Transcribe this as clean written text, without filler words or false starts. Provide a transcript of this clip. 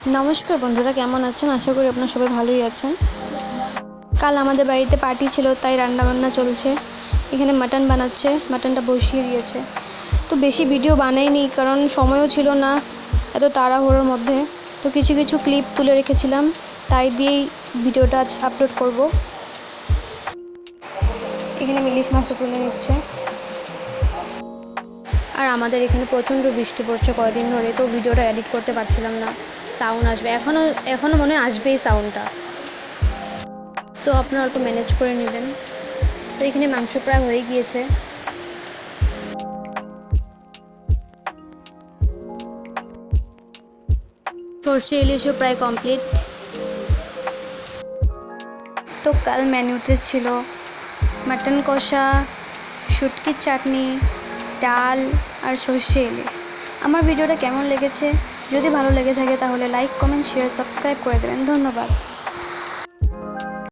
नमस्कार बंधुरा केमन आছেন आशा करी আপনারা সবাই ভালোই আছেন। কাল আমাদের বাড়িতে পার্টি ছিল তাই রান্না বান্না চলছে। এখানে মাটন বানাচ্ছে, মাটনটা বসিয়ে দিয়েছে। তো বেশি ভিডিও বানাইনি কারণ সময়ও ছিল না এত তাড়াহুড়োর মধ্যে। তো কিছু কিছু ক্লিপ তুলে রেখেছিলাম তাই দিয়েই ভিডিওটা আজ আপলোড করব। এখানে ইলিশ মাছটা তুলে নিচ্ছে। আর আমাদের এখানে প্রচণ্ড বৃষ্টি পড়ছে কয়েকদিন ধরে, তো ভিডিওটা এডিট করতে পারছিলাম না। সাউন্ড আসবে, এখনও মনে হয় আসবেই সাউন্ডটা, তো আপনারা একটু ম্যানেজ করে নেবেন। তো এখানে মাংস প্রায় হয়ে গিয়েছে। সর্ষে ইলিশও প্রায় কমপ্লিট। তো কাল মেনুতে ছিল মাটন কষা, শুটকির চাটনি, ডাল আর সর্ষে ইলিশ। আমার ভিডিওটা কেমন লেগেছে, যদি ভালো লেগে থাকে তাহলে লাইক, কমেন্ট, শেয়ার, সাবস্ক্রাইব করে দেবেন। ধন্যবাদ।